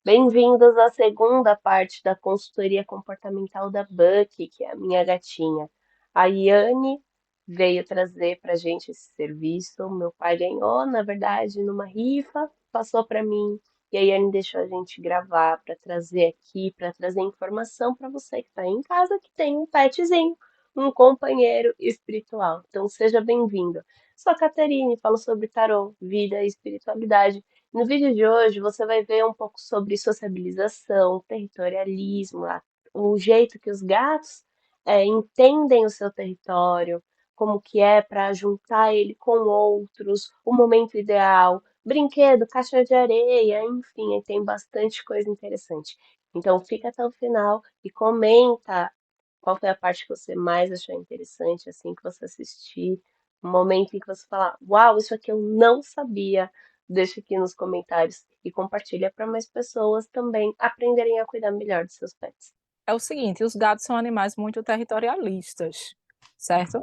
Bem-vindos à segunda parte da consultoria comportamental da Bucky, que é a minha gatinha. A Yane veio trazer para a gente esse serviço. Meu pai ganhou, na verdade, numa rifa, passou para mim. E a Yane deixou a gente gravar para trazer aqui, para trazer informação para você que está em casa, que tem um petzinho, um companheiro espiritual. Então, seja bem-vindo. Sou a Caterine, falo sobre tarô, vida e espiritualidade. No vídeo de hoje, você vai ver um pouco sobre sociabilização, territorialismo, o jeito que os gatos entendem o seu território, como que é para juntar ele com outros, o momento ideal, brinquedo, caixa de areia, enfim, aí tem bastante coisa interessante. Então, fica até o final e comenta qual foi a parte que você mais achou interessante, assim que você assistir, um momento em que você falar, uau, isso aqui eu não sabia. Deixa aqui nos comentários e compartilha para mais pessoas também aprenderem a cuidar melhor dos seus pets. É o seguinte, os gatos são animais muito territorialistas, certo?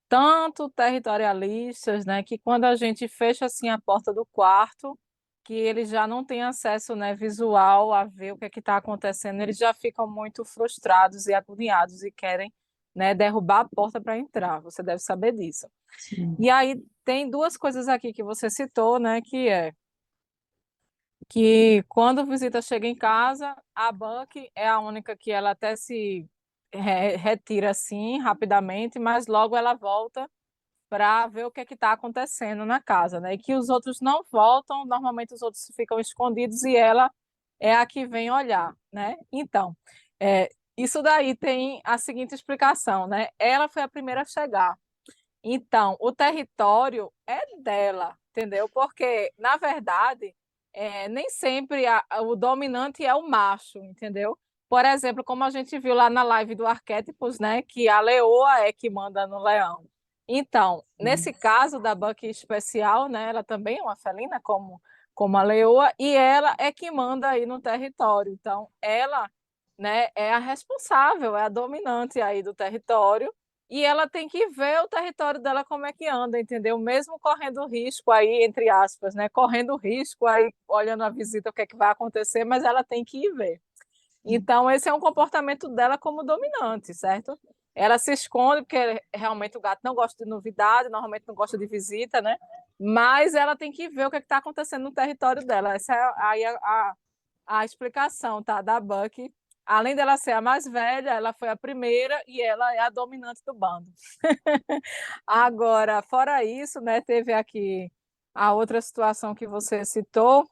Tanto territorialistas, né, que quando a gente fecha assim a porta do quarto, que eles já não têm acesso, né, visual a ver o que é que está acontecendo, eles já ficam muito frustrados e agoniados e querem, né, derrubar a porta para entrar. Você deve saber disso. Sim. E aí tem duas coisas aqui que você citou, né, que quando a visita chega em casa, a Buck é a única que ela até se retira assim rapidamente, mas logo ela volta para ver o que é que está acontecendo na casa, né? E que os outros não voltam, normalmente os outros ficam escondidos e ela é a que vem olhar, né? Então, isso daí tem a seguinte explicação, né? Ela foi a primeira a chegar. Então, o território é dela, entendeu? Porque, na verdade, nem sempre o dominante é o macho, entendeu? Por exemplo, como a gente viu lá na live do Arquétipos, né? Que a leoa é que manda no leão. Então, nesse caso da Bucky especial, né? Ela também é uma felina, como a leoa, e ela é que manda aí no território. Então, ela, né, é a responsável, é a dominante aí do território e ela tem que ver o território dela como é que anda, entendeu? Mesmo correndo risco aí, entre aspas, né? Correndo risco aí, olhando a visita, o que é que vai acontecer, mas ela tem que ir ver. Então, esse é um comportamento dela como dominante, certo? Ela se esconde porque realmente o gato não gosta de novidade, normalmente não gosta de visita, né? Mas ela tem que ver o que está acontecendo no território dela. Essa é aí a explicação, tá? Da Buck. Além dela ser a mais velha, ela foi a primeira e ela é a dominante do bando. Agora, fora isso, né, teve aqui a outra situação que você citou,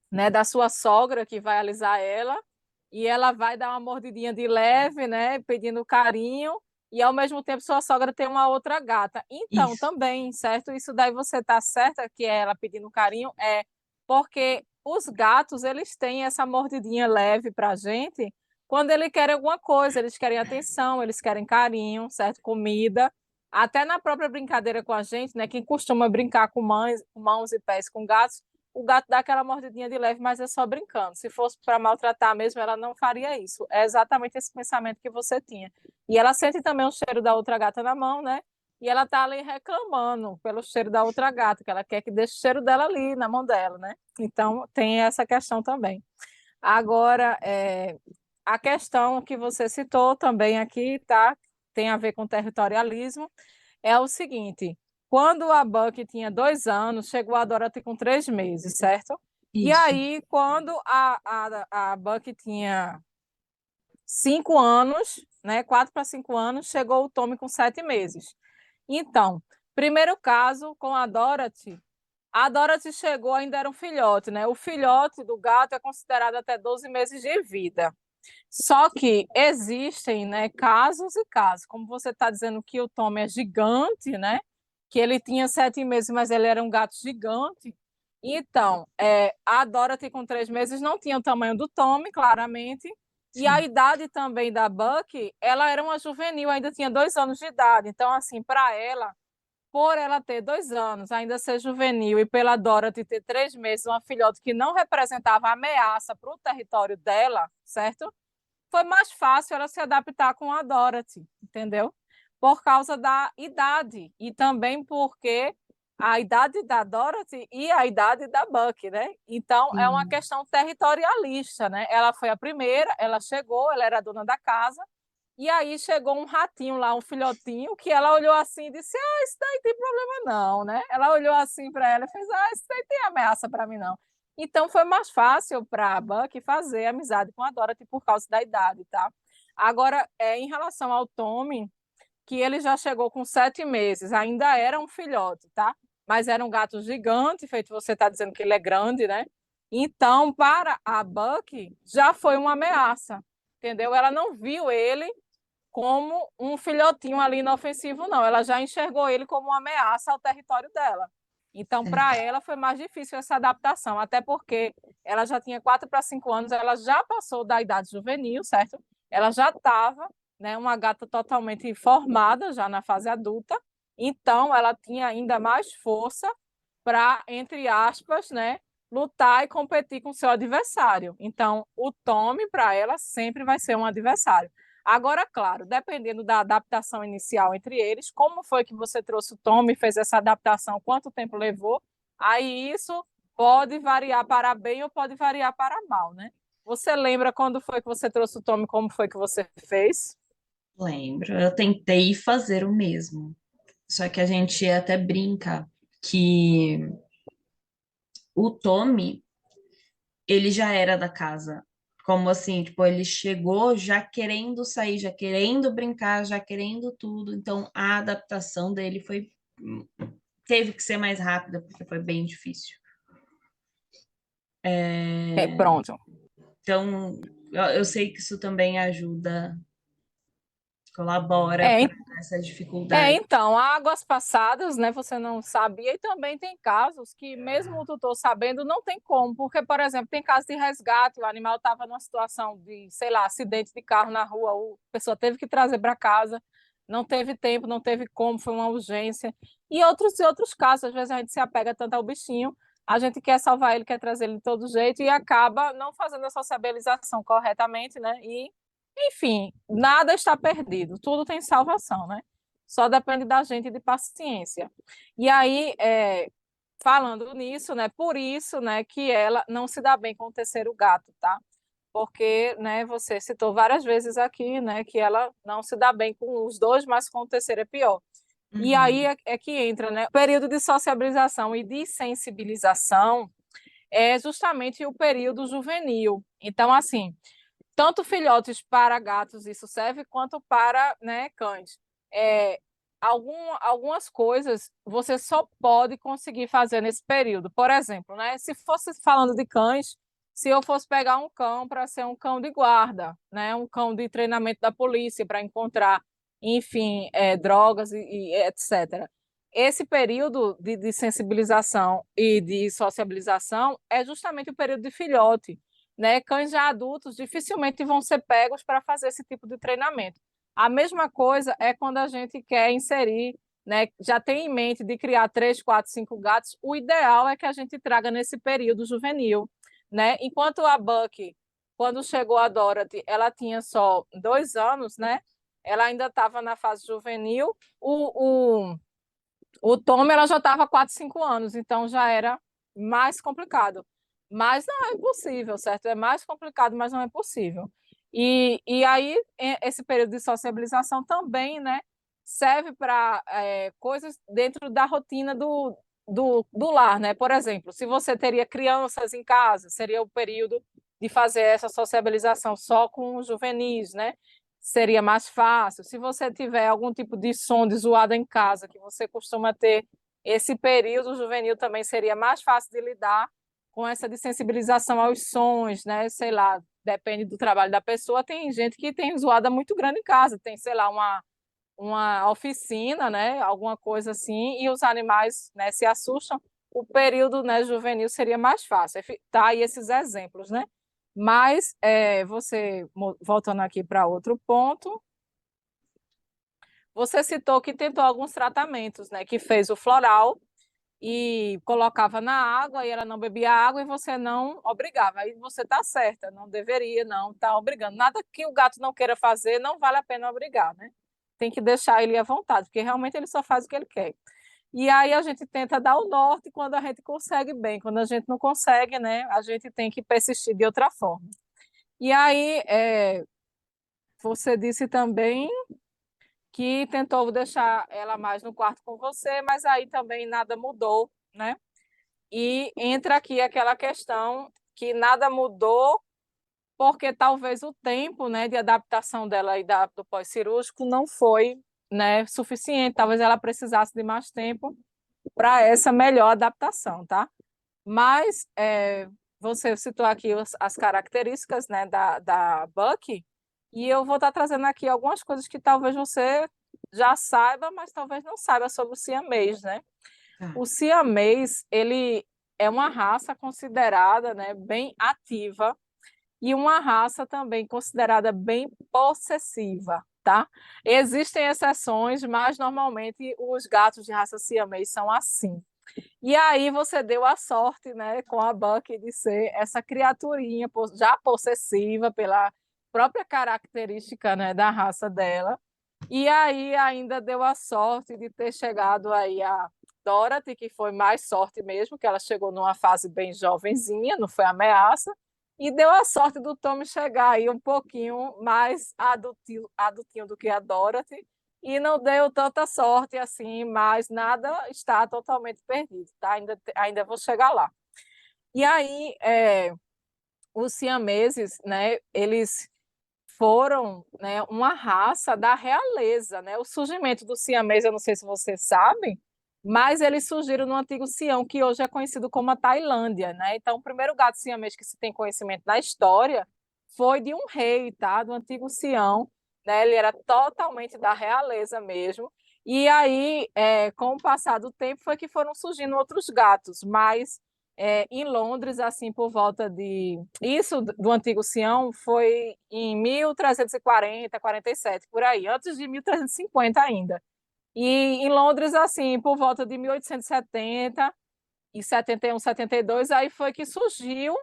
né, da sua sogra que vai alisar ela e ela vai dar uma mordidinha de leve, né, pedindo carinho e ao mesmo tempo sua sogra tem uma outra gata. Então, Isso. também, certo? Isso daí você tá certa que é ela pedindo carinho é porque os gatos, eles têm essa mordidinha leve pra gente quando eles querem alguma coisa, eles querem atenção, eles querem carinho, certo? Comida. Até na própria brincadeira com a gente, né? Quem costuma brincar com mãos e pés com gatos, o gato dá aquela mordidinha de leve, mas é só brincando. Se fosse para maltratar mesmo, ela não faria isso. É exatamente esse pensamento que você tinha. E ela sente também o cheiro da outra gata na mão, né? E ela tá ali reclamando pelo cheiro da outra gata, que ela quer que deixe o cheiro dela ali na mão dela, né? Então tem essa questão também. Agora, a questão que você citou também aqui, tá? Tem a ver com territorialismo é o seguinte: quando a Buck tinha 2 anos, chegou a Dorothy com 3 meses, certo? E Isso. aí, quando a Buck tinha 5 anos, né, 4 para 5 anos, chegou o Tommy com 7 meses. Então, primeiro caso com a Dorothy chegou, ainda era um filhote, né? O filhote do gato é considerado até 12 meses de vida. Só que existem, né, casos e casos. Como você está dizendo que o Tommy é gigante, né? Que ele tinha 7 meses, mas ele era um gato gigante. Então, a Dorothy com 3 meses não tinha o tamanho do Tommy, claramente. E a Sim. idade também da Bucky, ela era uma juvenil, ainda tinha 2 anos de idade. Então, assim, para ela, por ela ter 2 anos, ainda ser juvenil, e pela Dorothy ter 3 meses, uma filhote que não representava ameaça para o território dela, certo? Foi mais fácil ela se adaptar com a Dorothy, entendeu? Por causa da idade e também porque a idade da Dorothy e a idade da Bucky, né? Então, é uma Sim. questão territorialista, né? Ela foi a primeira, ela chegou, ela era dona da casa, e aí chegou um ratinho lá, um filhotinho, que ela olhou assim e disse: Ah, isso daí tem problema não, né? Ela olhou assim para ela e fez: Ah, isso daí tem ameaça para mim não. Então foi mais fácil para a Bucky fazer amizade com a Dorothy por causa da idade, tá? Agora, em relação ao Tommy, que ele já chegou com 7 meses, ainda era um filhote, tá? Mas era um gato gigante, feito você está dizendo que ele é grande, né? Então, para a Bucky, já foi uma ameaça, entendeu? Ela não viu ele como um filhotinho ali inofensivo, não. Ela já enxergou ele como uma ameaça ao território dela. Então, para ela, foi mais difícil essa adaptação, até porque ela já tinha 4 para 5 anos, ela já passou da idade juvenil, certo? Ela já estava, né, uma gata totalmente formada, já na fase adulta, então ela tinha ainda mais força para, entre aspas, né, lutar e competir com seu adversário. Então, o Tommy, para ela, sempre vai ser um adversário. Agora, claro, dependendo da adaptação inicial entre eles, como foi que você trouxe o Tommy, fez essa adaptação, quanto tempo levou, aí isso pode variar para bem ou pode variar para mal, né? Você lembra quando foi que você trouxe o Tommy, como foi que você fez? Lembro, eu tentei fazer o mesmo. Só que a gente até brinca que o Tommy, ele já era da casa. Como assim, tipo, ele chegou já querendo sair, já querendo brincar, já querendo tudo. Então, a adaptação dele foi teve que ser mais rápida, porque foi bem difícil. Pronto. Então, eu sei que isso também ajuda, colabora É, para essa dificuldade. então, águas passadas, né, você não sabia, e também tem casos que, mesmo o tutor sabendo, não tem como, porque, por exemplo, tem casos de resgate, o animal estava numa situação de, sei lá, acidente de carro na rua, a pessoa teve que trazer para casa, não teve tempo, não teve como, foi uma urgência. E outros casos, às vezes a gente se apega tanto ao bichinho, a gente quer salvar ele, quer trazer ele de todo jeito, e acaba não fazendo a sociabilização corretamente, né, e enfim, nada está perdido, tudo tem salvação, né? Só depende da gente de paciência. E aí, falando nisso, né? Por isso, né, que ela não se dá bem com o terceiro gato, tá? Porque, né, você citou várias vezes aqui, né, que ela não se dá bem com os dois, mas com o terceiro é pior. E aí Uhum. é que entra, né? O período de sociabilização e de sensibilização é justamente o período juvenil. Então, assim, tanto filhotes para gatos isso serve, quanto para, né, cães. É, algumas coisas você só pode conseguir fazer nesse período. Por exemplo, né, se fosse falando de cães, se eu fosse pegar um cão para ser um cão de guarda, né, um cão de treinamento da polícia para encontrar, enfim, drogas e etc. Esse período de sensibilização e de sociabilização é justamente o período de filhote, né? Cães já adultos dificilmente vão ser pegos para fazer esse tipo de treinamento. A mesma coisa é quando a gente quer inserir, né? Já tem em mente de criar 3, 4, 5 gatos. O ideal é que a gente traga nesse período juvenil, né? Enquanto a Bucky, quando chegou a Dorothy, ela tinha só 2 anos, né? Ela ainda estava na fase juvenil. O Tom, ela já estava 4, 5 anos, então já era mais complicado. Mas não é impossível, certo? É mais complicado, mas não é possível. E aí, esse período de sociabilização também, né, serve para coisas dentro da rotina do lar, né? Por exemplo, se você teria crianças em casa, seria o período de fazer essa sociabilização só com os juvenis, né? Seria mais fácil. Se você tiver algum tipo de som de zoada em casa, que você costuma ter, esse período juvenil também seria mais fácil de lidar com essa desensibilização aos sons, né? Sei lá, depende do trabalho da pessoa. Tem gente que tem zoada muito grande em casa, tem, sei lá, uma oficina, né? Alguma coisa assim, e os animais, né, se assustam. O período, né, juvenil seria mais fácil. Tá aí esses exemplos, né? Mas, você, voltando aqui para outro ponto, você citou que tentou alguns tratamentos, né? Que fez o floral e colocava na água e ela não bebia água e você não obrigava. Aí você está certa, não deveria, não está obrigando. Nada que o gato não queira fazer, não vale a pena obrigar, né? Tem que deixar ele à vontade, porque realmente ele só faz o que ele quer. E aí a gente tenta dar o norte quando a gente consegue bem. Quando a gente não consegue, né, a gente tem que persistir de outra forma. E aí, você disse também que tentou deixar ela mais no quarto com você, mas aí também nada mudou, né? E entra aqui aquela questão que nada mudou porque talvez o tempo, né, de adaptação dela e do pós-cirúrgico não foi, né, suficiente. Talvez ela precisasse de mais tempo para essa melhor adaptação, tá? Mas você citou aqui as características, né, da Bucky, e eu vou estar trazendo aqui algumas coisas que talvez você já saiba, mas talvez não saiba sobre o siamês, né? Tá. O siamês, ele é uma raça considerada, né, bem ativa e uma raça também considerada bem possessiva, tá? Existem exceções, mas normalmente os gatos de raça siamês são assim. E aí você deu a sorte, né, com a Bucky de ser essa criaturinha já possessiva pela própria característica, né, da raça dela. E aí ainda deu a sorte de ter chegado aí a Dorothy, que foi mais sorte mesmo, que ela chegou numa fase bem jovenzinha, não foi ameaça. E deu a sorte do Tommy chegar aí um pouquinho mais adultinho do que a Dorothy, e não deu tanta sorte assim, mas nada está totalmente perdido, tá? Ainda vou chegar lá. E aí, os siameses, né, eles foram, né, uma raça da realeza, né? O surgimento do siamês, eu não sei se você sabe, mas eles surgiram no antigo Sião, que hoje é conhecido como a Tailândia, né? Então, o primeiro gato siamês que se tem conhecimento da história foi de um rei, tá? Do antigo Sião, né? Ele era totalmente da realeza mesmo. E aí, com o passar do tempo, foi que foram surgindo outros gatos, mas em Londres, assim, por volta de... Isso do antigo Sião foi em 1340, 47, por aí, antes de 1350 ainda. E em Londres, assim, por volta de 1870 e 71, 72, aí foi que surgiu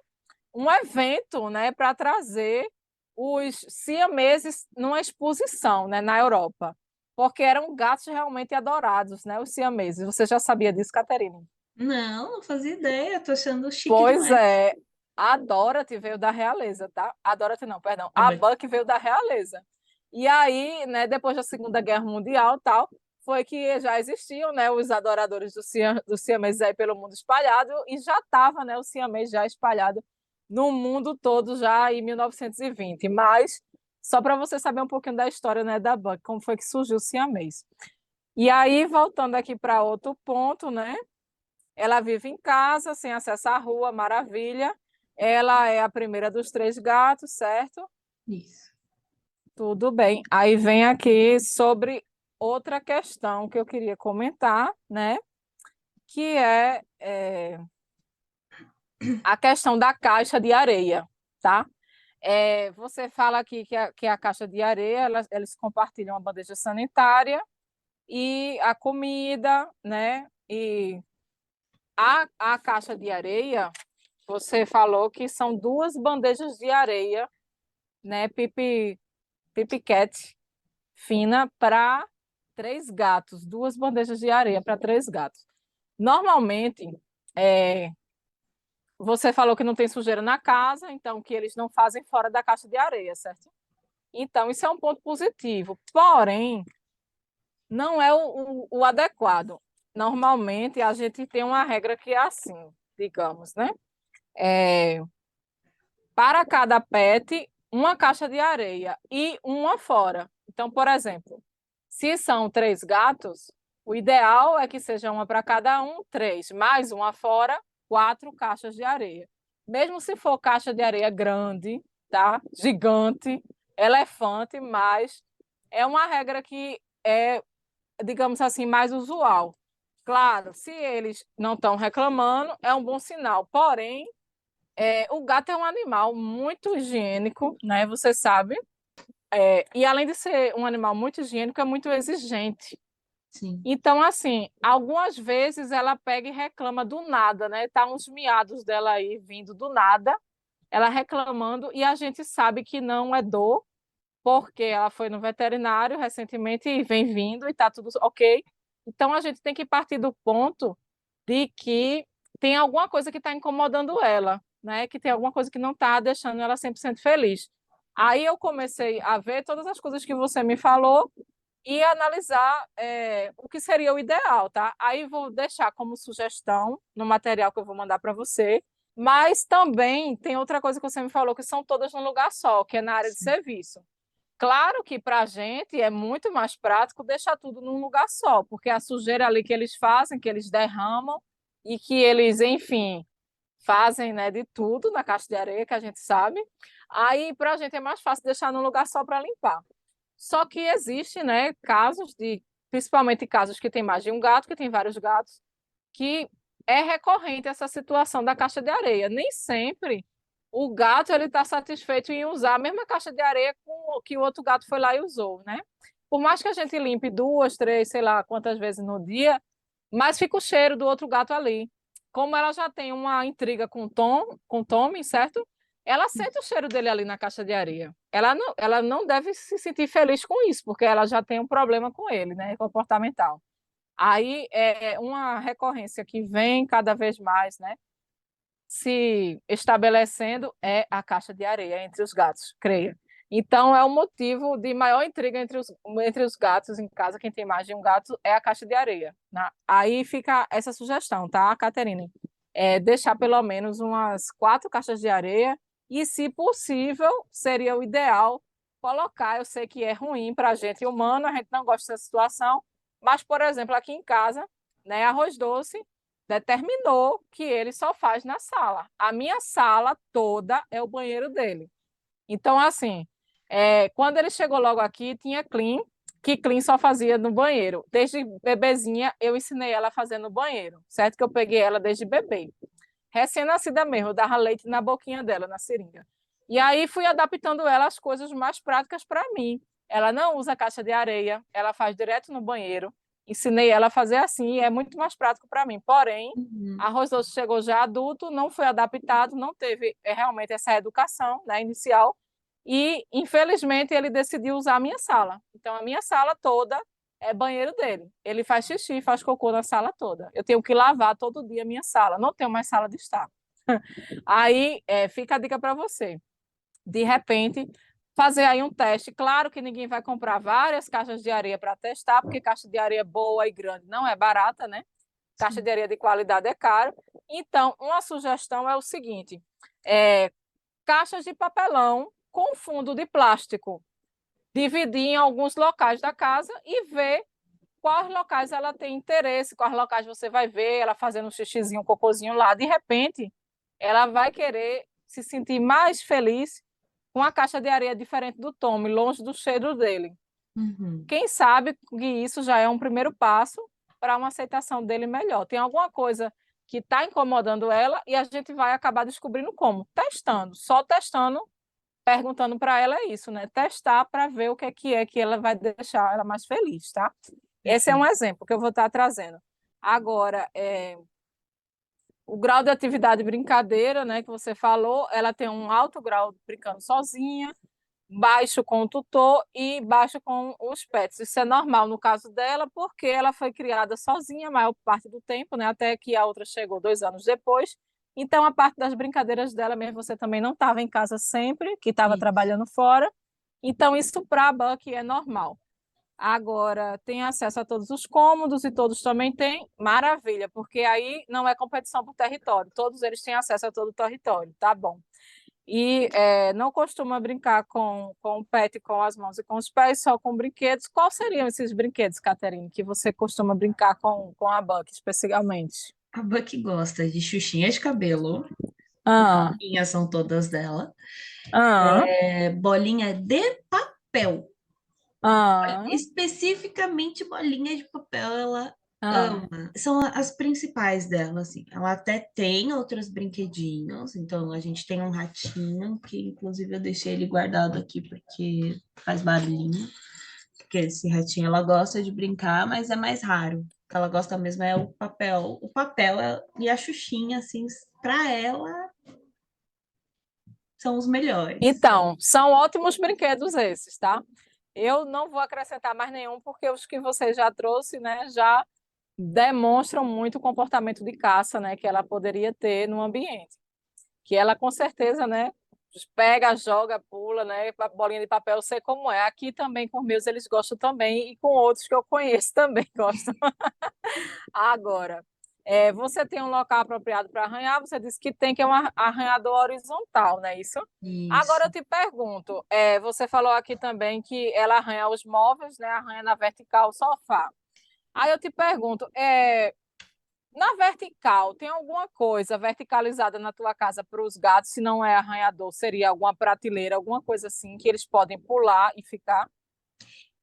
um evento, né, para trazer os siameses numa exposição, né, na Europa, porque eram gatos realmente adorados, né, os siameses. Você já sabia disso, Caterina? Não, não fazia ideia. Tô achando chique Pois demais. é, a Dorothy veio da realeza, tá? A Dorothy não, perdão, Ah, a bem. Buck veio da realeza. E aí, né, depois da Segunda Guerra Mundial, tal, foi que já existiam, né, os adoradores do siamês aí pelo mundo espalhado e já estava, né, o siamês já espalhado no mundo todo já em 1920. Mas só para você saber um pouquinho da história, né, da Buck, como foi que surgiu o siamês. E aí, voltando aqui para outro ponto, né? Ela vive em casa, sem acesso à rua, maravilha. Ela é a primeira dos três gatos, certo? Isso. Tudo bem. Aí vem aqui sobre outra questão que eu queria comentar, né? Que a questão da caixa de areia, tá? Você fala aqui que a caixa de areia, eles compartilham a bandeja sanitária e a comida, né? E a caixa de areia, você falou que são duas bandejas de areia, né, pipi cat fina para três gatos, duas bandejas de areia para três gatos. Normalmente, é, você falou que não tem sujeira na casa, então que eles não fazem fora da caixa de areia, certo? Então, isso é um ponto positivo. Porém, não é o adequado. Normalmente, a gente tem uma regra que é assim, digamos, né? É, para cada pet, uma caixa de areia e uma fora. Então, por exemplo, se são três gatos, o ideal é que seja uma para cada um, três, mais uma fora, quatro caixas de areia. Mesmo se for caixa de areia grande, tá? Gigante, elefante, mas é uma regra que é, digamos assim, mais usual. Claro, se eles não estão reclamando, é um bom sinal. Porém, o gato é um animal muito higiênico, né? Você sabe. E além de ser um animal muito higiênico, é muito exigente. Sim. Então, assim, algumas vezes ela pega e reclama do nada, né? Tá uns miados dela aí vindo do nada, ela reclamando, e a gente sabe que não é dor, porque ela foi no veterinário recentemente e vem vindo e tá tudo ok. Então, a gente tem que partir do ponto de que tem alguma coisa que está incomodando ela, né? Que tem alguma coisa que não está deixando ela 100% feliz. Aí eu comecei a ver todas as coisas que você me falou e analisar o que seria o ideal, tá? Aí vou deixar como sugestão no material que eu vou mandar para você, mas também tem outra coisa que você me falou, que são todas num lugar só, que é na área de Sim. serviço. Claro que para a gente é muito mais prático deixar tudo num lugar só, porque a sujeira ali que eles fazem, que eles derramam e que eles, enfim, fazem, né, de tudo na caixa de areia, que a gente sabe. Aí para a gente é mais fácil deixar num lugar só para limpar. Só que existe, né, casos de, principalmente casos que tem mais de um gato, que tem vários gatos, que é recorrente essa situação da caixa de areia. Nem sempre o gato ele está satisfeito em usar a mesma caixa de areia que o outro gato foi lá e usou, né? Por mais que a gente limpe 2, 3, sei lá quantas vezes no dia, mas fica o cheiro do outro gato ali. Como ela já tem uma intriga com o Tommy, certo? Ela sente o cheiro dele ali na caixa de areia. Ela não deve se sentir feliz com isso, porque ela já tem um problema com ele, né? Comportamental. Aí é uma recorrência que vem cada vez mais, né, se estabelecendo é a caixa de areia entre os gatos, creia. Então, é o motivo de maior intriga entre os gatos em casa, quem tem mais de um gato, é a caixa de areia. Né? Aí fica essa sugestão, tá, Caterine? Deixar pelo menos umas 4 caixas de areia e, se possível, seria o ideal colocar. Eu sei que é ruim para a gente humano, a gente não gosta dessa situação, mas, por exemplo, aqui em casa, né, Arroz Doce determinou que ele só faz na sala. A minha sala toda é o banheiro dele. Então, assim, quando ele chegou logo aqui, tinha Clean, que Clean só fazia no banheiro. Desde bebezinha, eu ensinei ela a fazer no banheiro, certo? Que eu peguei ela desde bebê. Recém-nascida mesmo, eu dava leite na boquinha dela, na seringa. E aí fui adaptando ela às coisas mais práticas para mim. Ela não usa caixa de areia, ela faz direto no banheiro. Ensinei ela a fazer assim, e é muito mais prático para mim. Porém, Uhum. Arroz Doce chegou já adulto, não foi adaptado, não teve realmente essa educação, né, inicial, e infelizmente ele decidiu usar a minha sala. Então a minha sala toda é banheiro dele. Ele faz xixi, faz cocô na sala toda. Eu tenho que lavar todo dia a minha sala, não tenho mais sala de estar. Aí fica a dica para você. De repente, fazer aí um teste. Claro que ninguém vai comprar várias caixas de areia para testar, porque caixa de areia boa e grande não é barata, né? Caixa Sim. de areia de qualidade é caro. Então, uma sugestão é o seguinte: caixas de papelão com fundo de plástico. Dividir em alguns locais da casa e ver quais locais ela tem interesse, quais locais você vai ver ela fazendo um xixizinho, um cocôzinho lá. De repente, ela vai querer se sentir mais feliz com a caixa de areia diferente do Tommy, longe do cheiro dele. Uhum. Quem sabe que isso já é um primeiro passo para uma aceitação dele melhor. Tem alguma coisa que está incomodando ela e a gente vai acabar descobrindo como? Testando, só testando, perguntando para ela é isso, né? Testar para ver o que é que ela vai deixar ela mais feliz, tá? Esse é um Perfeito. exemplo que eu vou estar trazendo. Agora, o grau de atividade brincadeira, né, que você falou, ela tem um alto grau brincando sozinha, baixo com o tutor e baixo com os pets. Isso é normal no caso dela, porque ela foi criada sozinha a maior parte do tempo, né, até que a outra chegou 2 anos depois. Então, a parte das brincadeiras dela mesmo, você também não estava em casa sempre, que estava Isso. trabalhando fora. Então, isso para a Bucky é normal. Agora, tem acesso a todos os cômodos e todos também têm, maravilha, porque aí não é competição por território, todos eles têm acesso a todo o território, tá bom. E não costuma brincar com o pet, com as mãos e com os pés, só com brinquedos. Quais seriam esses brinquedos, Caterine, que você costuma brincar com a Buck, especialmente? A Bucky gosta de xuxinha de cabelo. Ah, Minhas são todas dela. ah, Bolinha de papel. ah, Especificamente bolinha de papel, ela ah. ama. São as principais dela, assim. Ela até tem outros brinquedinhos. Então, a gente tem um ratinho, que inclusive eu deixei ele guardado aqui porque faz barulhinho. Porque esse ratinho ela gosta de brincar, mas é mais raro. O que ela gosta mesmo é o papel. O papel e a xuxinha, assim, para ela são os melhores. Então, são ótimos brinquedos esses, tá? Eu não vou acrescentar mais nenhum, porque os que você já trouxe, né, já demonstram muito o comportamento de caça, né, que ela poderia ter no ambiente. Que ela, com certeza, né, pega, joga, pula, né, bolinha de papel, eu sei como é. Aqui também, com meus, eles gostam também, e com outros que eu conheço também gostam. Agora, você tem um local apropriado para arranhar, você disse que tem, que é um arranhador horizontal, não é isso? Agora Isso. eu te pergunto, você falou aqui também que ela arranha os móveis, né, arranha na vertical o sofá. Aí eu te pergunto, na vertical, tem alguma coisa verticalizada na tua casa para os gatos? Se não é arranhador, seria alguma prateleira, alguma coisa assim, que eles podem pular e ficar?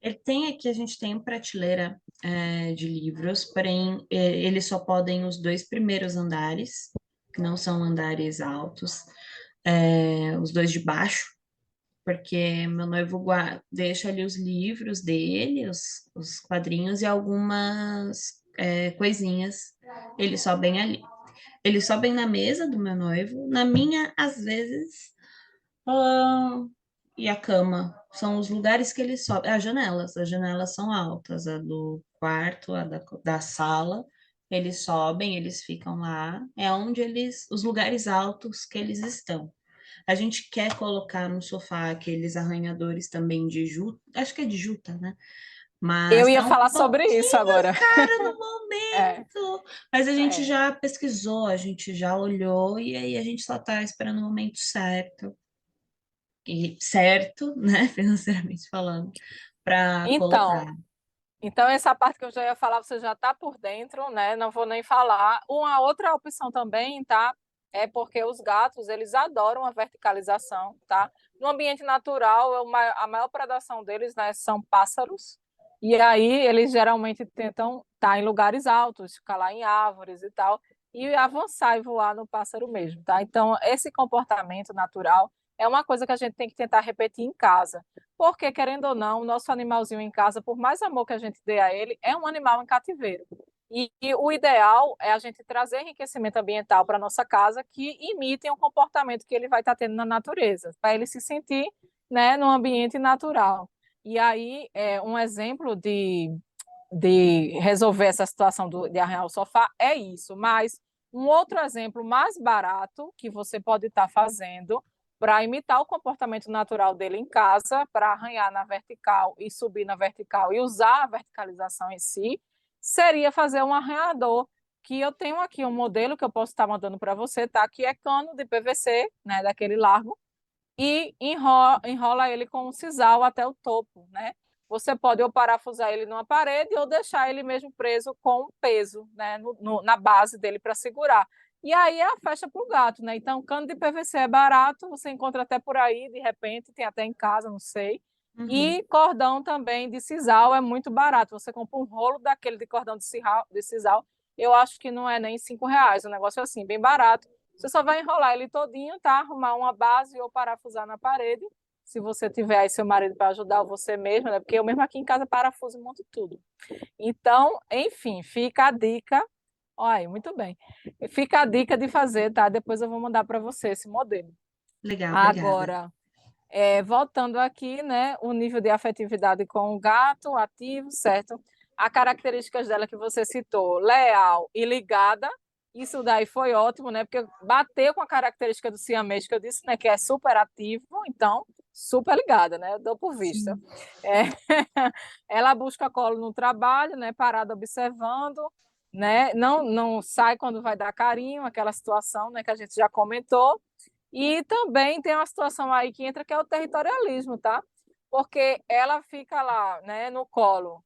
Ele tem aqui, a gente tem prateleira de livros, porém eles só podem os dois primeiros andares, que não são andares altos, os dois de baixo, porque meu noivo deixa ali os livros dele, os quadrinhos e algumas coisinhas. Eles sobem ali. Eles sobem na mesa do meu noivo, na minha, às vezes, ah, e a cama. São os lugares que eles sobem. As janelas são altas, a do quarto, da sala. Eles sobem, eles ficam lá. É onde os lugares altos que eles estão. A gente quer colocar no sofá aqueles arranhadores também de juta, acho que é de juta, né? Eu Mas ia tá um falar sobre isso pouquinho agora. caro no É, momento. Mas a gente é. já pesquisou, a gente já olhou e aí a gente só tá esperando o momento certo, e certo, né, financeiramente falando, para Então, colocar. Então, essa parte que eu já ia falar, você já está por dentro, né? Não vou nem falar. Uma outra opção também, tá? É porque os gatos, eles adoram a verticalização, tá? No ambiente natural, a maior predação deles, né, são pássaros. E aí, eles geralmente tentam estar em lugares altos, ficar lá em árvores e tal, e avançar e voar no pássaro mesmo, tá? Então, esse comportamento natural é uma coisa que a gente tem que tentar repetir em casa. Porque, querendo ou não, o nosso animalzinho em casa, por mais amor que a gente dê a ele, é um animal em cativeiro. E o ideal é a gente trazer enriquecimento ambiental para a nossa casa que imitem o comportamento que ele vai estar tendo na natureza, para ele se sentir, né, num ambiente natural. E aí, um exemplo de resolver essa situação de arranhar o sofá é isso. Mas um outro exemplo mais barato que você pode estar fazendo para imitar o comportamento natural dele em casa, para arranhar na vertical e subir na vertical e usar a verticalização em si, seria fazer um arranhador. Que eu tenho aqui um modelo que eu posso estar mandando para você, tá? Que é cano de PVC, né? Daquele largo, e enrola ele com um sisal até o topo, né? Você pode ou parafusar ele numa parede ou deixar ele mesmo preso com um peso, né, na base dele para segurar. E aí é a festa para o gato, né? Então, cano de PVC é barato, você encontra até por aí, de repente, tem até em casa, não sei. Uhum. E cordão também de sisal é muito barato. Você compra um rolo daquele de cordão de sisal, eu acho que não é nem R$ 5, um negócio assim, bem barato. Você só vai enrolar ele todinho, tá? Arrumar uma base ou parafusar na parede. Se você tiver aí seu marido para ajudar, ou você mesmo, né? Porque eu mesmo aqui em casa parafuso e monto tudo. Então, enfim, fica a dica. Olha, muito bem. Fica a dica de fazer, tá? Depois eu vou mandar para você esse modelo. Legal, obrigada. Agora, voltando aqui, né? O nível de afetividade com o gato ativo, certo? As características dela que você citou, leal e ligada, isso daí foi ótimo, né? Porque bateu com a característica do siamês que eu disse, né? Que é super ativo, então super ligada, né? Eu dou por vista. Sim. É, ela busca colo no trabalho, né? Parada observando, né? Não sai quando vai dar carinho, aquela situação, né? Que a gente já comentou. E também tem uma situação aí que entra que é o territorialismo, tá? Porque ela fica lá, né, no colo,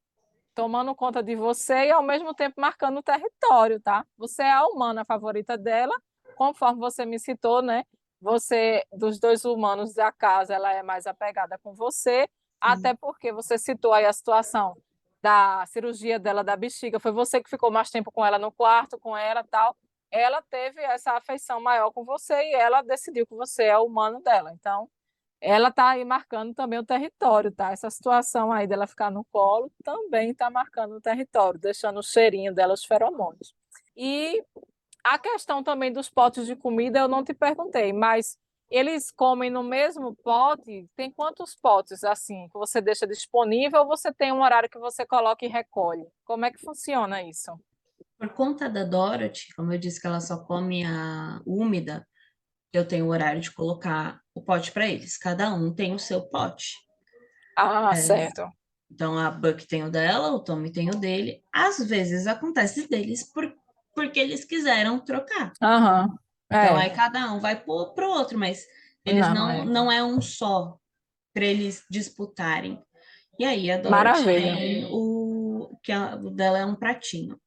tomando conta de você e ao mesmo tempo marcando o território, tá? Você é a humana favorita dela, conforme você me citou, né? Você, dos dois humanos da casa, ela é mais apegada com você, até Sim. porque você citou aí a situação da cirurgia dela da bexiga, foi você que ficou mais tempo com ela no quarto, com ela, tal. Ela teve essa afeição maior com você e ela decidiu que você é o humano dela. Então, ela está aí marcando também o território, tá? Essa situação aí dela ficar no colo também está marcando o território, deixando o cheirinho dela, os feromônios. E a questão também dos potes de comida, eu não te perguntei, mas eles comem no mesmo pote? Tem quantos potes assim que você deixa disponível ou você tem um horário que você coloca e recolhe? Como é que funciona isso? Por conta da Dorothy, como eu disse que ela só come a úmida, eu tenho o horário de colocar o pote para eles. Cada um tem o seu pote. Ah, É, certo. então a Buck tem o dela, o Tommy tem o dele. Às vezes acontece deles porque eles quiseram trocar. Aham. Então É, aí cada um vai pro outro, mas eles não, não, é. não é um só para eles disputarem. E aí a Dorothy Maravilha. tem o dela é um pratinho.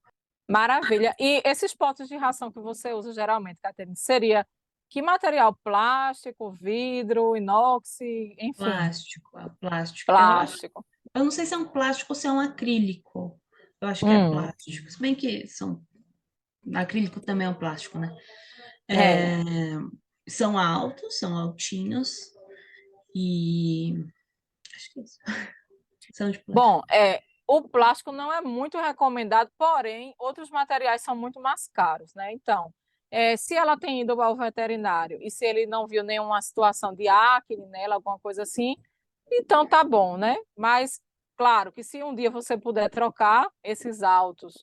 Maravilha. E esses potes de ração que você usa geralmente, Caterine, seria que material? Plástico, vidro, inox, enfim, Plástico, é plástico. plástico. Eu não sei se é um plástico ou se é um acrílico. Eu acho que é Hum, plástico. Se bem que acrílico também é um plástico, né? é. É, são altos, são altinhos e acho que é isso. São de plástico. Bom, o plástico não é muito recomendado, porém, outros materiais são muito mais caros, né? Então, se ela tem ido ao veterinário e se ele não viu nenhuma situação de acne nela, alguma coisa assim, então tá bom, né? Mas, claro, que se um dia você puder trocar esses autos,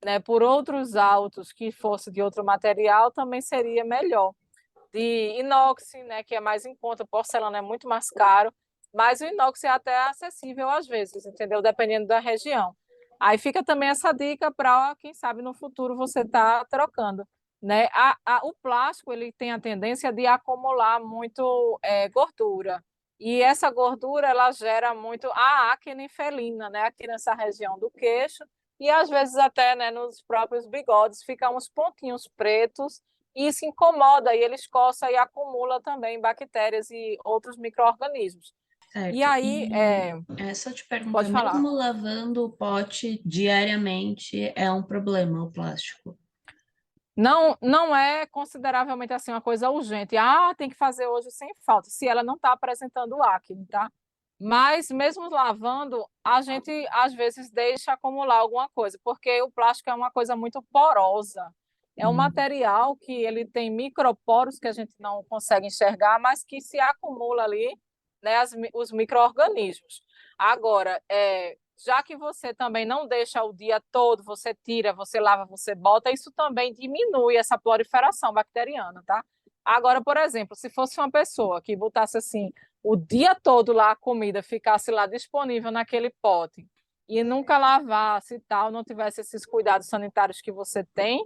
né, por outros autos que fosse de outro material, também seria melhor. De inox, né, que é mais em conta, porcelana é muito mais caro, mas o inox é até acessível às vezes, entendeu? Dependendo da região. Aí fica também essa dica para, quem sabe, no futuro você tá trocando, né? O plástico, ele tem a tendência de acumular muito gordura, e essa gordura, ela gera muito a acne felina, né, aqui nessa região do queixo, e às vezes até, né, nos próprios bigodes, ficam uns pontinhos pretos, e isso incomoda, e ele escoça e acumula também bactérias e outros micro-organismos. E Certo. aí, E é só te perguntar, pode falar. mesmo lavando o pote diariamente é um problema o plástico? Não, não é consideravelmente assim uma coisa urgente. Ah, tem que fazer hoje sem falta, se ela não está apresentando acne, tá? Mas mesmo lavando, a gente às vezes deixa acumular alguma coisa, porque o plástico é uma coisa muito porosa. É um Hum, material que ele tem microporos que a gente não consegue enxergar, mas que se acumula ali, né, os micro-organismos. Agora, já que você também não deixa o dia todo, você tira, você lava, você bota, isso também diminui essa proliferação bacteriana, tá? Agora, por exemplo, se fosse uma pessoa que botasse assim o dia todo lá a comida, ficasse lá disponível naquele pote e nunca lavasse e tal, não tivesse esses cuidados sanitários que você tem,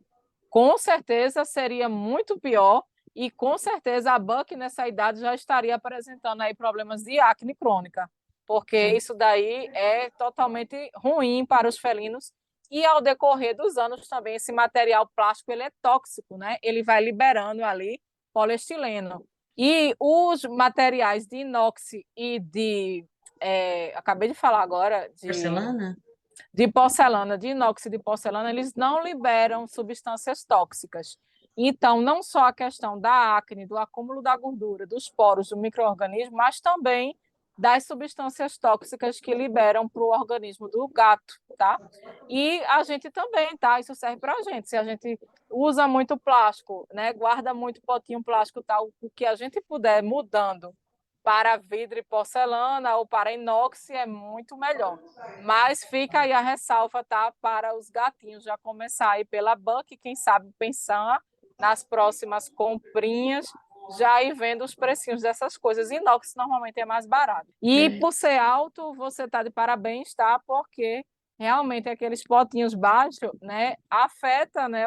com certeza seria muito pior e com certeza a Buck nessa idade já estaria apresentando aí problemas de acne crônica, porque é, isso daí é totalmente ruim para os felinos e ao decorrer dos anos também esse material plástico ele é tóxico, né? Ele vai liberando ali poliestileno. E os materiais de inox e acabei de falar agora porcelana? de porcelana, de inox e de porcelana, eles não liberam substâncias tóxicas. Então, não só a questão da acne, do acúmulo da gordura, dos poros, do micro-organismo, mas também das substâncias tóxicas que liberam para o organismo do gato, tá? E a gente também, tá? Isso serve para a gente. Se a gente usa muito plástico, né? Guarda muito potinho plástico, tal, o que a gente puder mudando para vidro e porcelana ou para inox é muito melhor. Mas fica aí a ressalva, tá? Para os gatinhos já começar aí pela Buck, quem sabe pensar nas próximas comprinhas, já ir vendo os precinhos dessas coisas. Inox normalmente é mais barato. E É, por ser alto, você tá de parabéns, tá? Porque realmente aqueles potinhos baixos, né, afeta, né,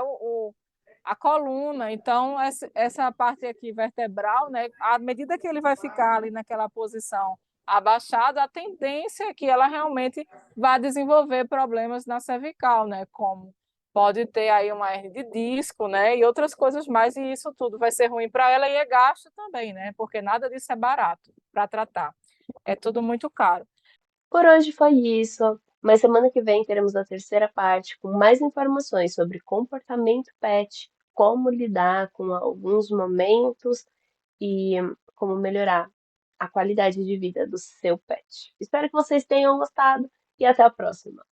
a coluna. Então, essa parte aqui vertebral, né, à medida que ele vai ficar ali naquela posição abaixada, a tendência é que ela realmente vai desenvolver problemas na cervical, né, como pode ter aí uma hernia de disco, né, e outras coisas mais, e isso tudo vai ser ruim para ela e é gasto também, né, porque nada disso é barato para tratar. É tudo muito caro. Por hoje foi isso, mas semana que vem teremos a terceira parte com mais informações sobre comportamento pet, como lidar com alguns momentos e como melhorar a qualidade de vida do seu pet. Espero que vocês tenham gostado e até a próxima.